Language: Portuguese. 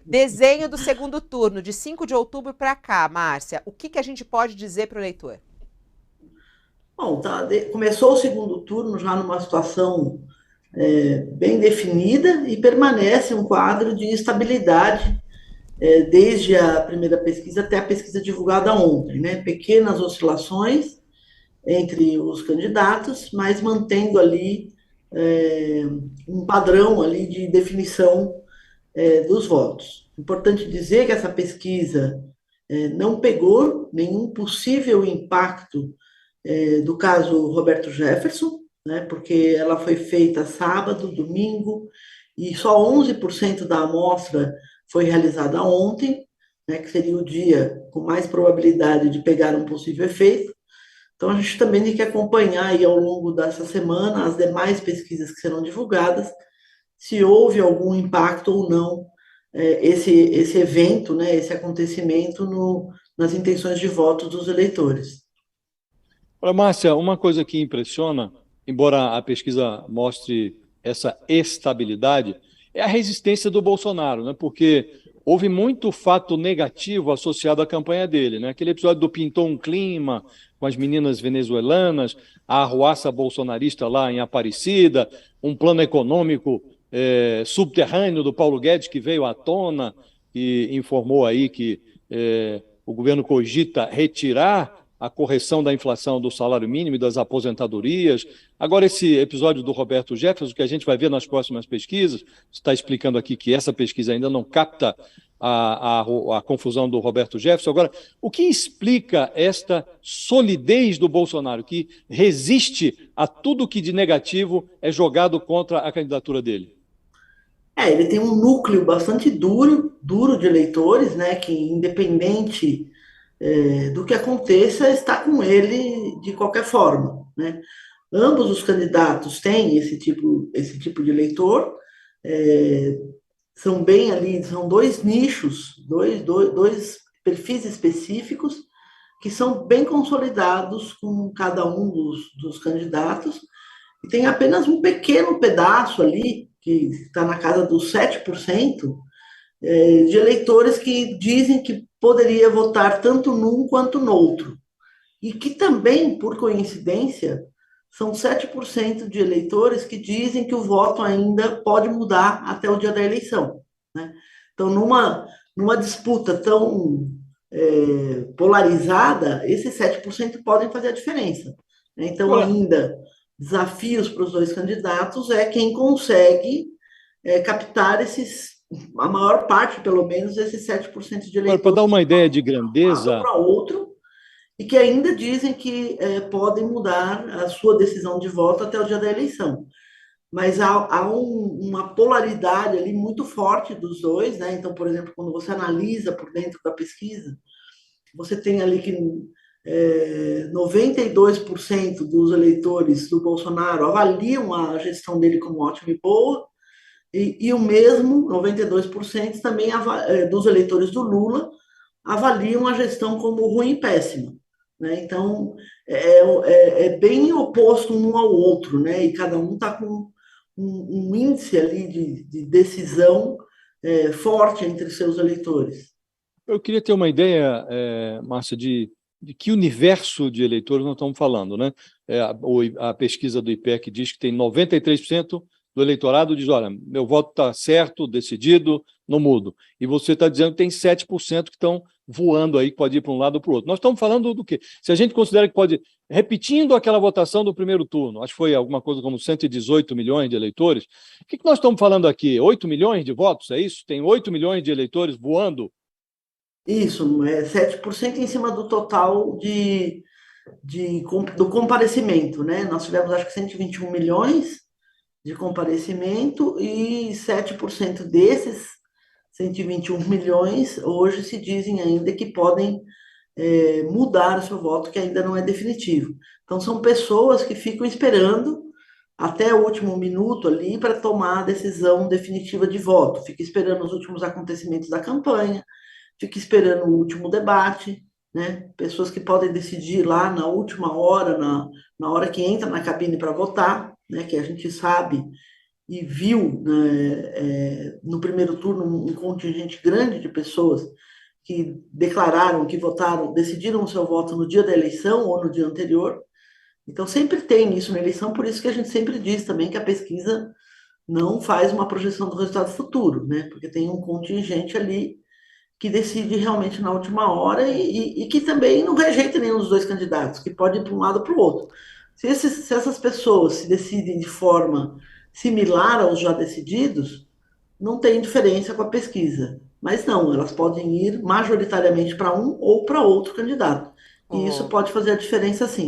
Desenho do segundo turno, de 5 de outubro para cá, Márcia. O que a gente pode dizer para o eleitor? Bom, começou o segundo turno já numa situação bem definida e permanece um quadro de estabilidade desde a primeira pesquisa até a pesquisa divulgada ontem, né? Pequenas oscilações entre os candidatos, mas mantendo ali é, um padrão ali de definição dos votos. Importante dizer que essa pesquisa não pegou nenhum possível impacto do caso Roberto Jefferson, né, porque ela foi feita sábado, domingo, e só 11% da amostra foi realizada ontem, né, que seria o dia com mais probabilidade de pegar um possível efeito. Então, a gente também tem que acompanhar aí ao longo dessa semana as demais pesquisas que serão divulgadas, se houve algum impacto ou não esse evento, né, esse acontecimento nas intenções de voto dos eleitores. Olha, Márcia, uma coisa que impressiona, embora a pesquisa mostre essa estabilidade, é a resistência do Bolsonaro, né? Porque houve muito fato negativo associado à campanha dele, né? Aquele episódio do Pintou um Clima, com as meninas venezuelanas, a arruaça bolsonarista lá em Aparecida, um plano econômico subterrâneo do Paulo Guedes que veio à tona e informou aí que o governo cogita retirar a correção da inflação do salário mínimo e das aposentadorias. Agora, esse episódio do Roberto Jefferson, que a gente vai ver nas próximas pesquisas, você está explicando aqui que essa pesquisa ainda não capta a confusão do Roberto Jefferson. Agora, o que explica esta solidez do Bolsonaro, que resiste a tudo que de negativo é jogado contra a candidatura dele? Ele tem um núcleo bastante duro de eleitores, né, que independente do que aconteça, está com ele de qualquer forma, né? Ambos os candidatos têm esse tipo de eleitor, é, são bem ali, são dois nichos, dois perfis específicos que são bem consolidados com cada um dos candidatos, e tem apenas um pequeno pedaço ali, que está na casa dos 7%, de eleitores que dizem que poderia votar tanto num quanto no outro. E que também, por coincidência, são 7% de eleitores que dizem que o voto ainda pode mudar até o dia da eleição, né? Então, numa disputa tão polarizada, esses 7% podem fazer a diferença, né? Então, Agora, ainda, desafios para os dois candidatos é quem consegue captar a maior parte, pelo menos, desses 7% de para dar eleitores uma que ideia de para um lado ou grandeza, para outro, e que ainda dizem que podem mudar a sua decisão de voto até o dia da eleição. Mas há uma polaridade ali muito forte dos dois, né? Então, por exemplo, quando você analisa por dentro da pesquisa, você tem ali que 92% dos eleitores do Bolsonaro avaliam a gestão dele como ótima e boa, e o mesmo, 92% também dos eleitores do Lula avaliam a gestão como ruim e péssima, né? Então, é bem oposto um ao outro, né? E cada um está com um índice ali de decisão forte entre seus eleitores. eu queria ter uma ideia, Márcia, de que universo de eleitores nós estamos falando, né? A pesquisa do IPEC diz que tem 93% do eleitorado diz, olha, meu voto está certo, decidido, não mudo. E você está dizendo que tem 7% que estão voando aí, que pode ir para um lado ou para o outro. Nós estamos falando do quê? Se a gente considera que pode, repetindo aquela votação do primeiro turno, acho que foi alguma coisa como 118 milhões de eleitores, o que nós estamos falando aqui? 8 milhões de votos, é isso? Tem 8 milhões de eleitores voando. Isso, 7% em cima do total do comparecimento, né? Nós tivemos, acho que 121 milhões de comparecimento e 7% desses 121 milhões hoje se dizem ainda que podem mudar o seu voto, que ainda não é definitivo. Então, são pessoas que ficam esperando até o último minuto ali para tomar a decisão definitiva de voto, fica esperando os últimos acontecimentos da campanha, fica esperando o último debate, né? Pessoas que podem decidir lá na última hora, na hora que entra na cabine para votar, né? Que a gente sabe e viu, né, no primeiro turno um contingente grande de pessoas que declararam, que votaram, decidiram o seu voto no dia da eleição ou no dia anterior. Então sempre tem isso na eleição, por isso que a gente sempre diz também que a pesquisa não faz uma projeção do resultado futuro, né? Porque tem um contingente ali que decide realmente na última hora e que também não rejeita nenhum dos dois candidatos, que pode ir para um lado ou para o outro. Se essas pessoas se decidem de forma similar aos já decididos, não tem diferença com a pesquisa. Mas não, elas podem ir majoritariamente para um ou para outro candidato. E isso Oh. pode fazer a diferença sim.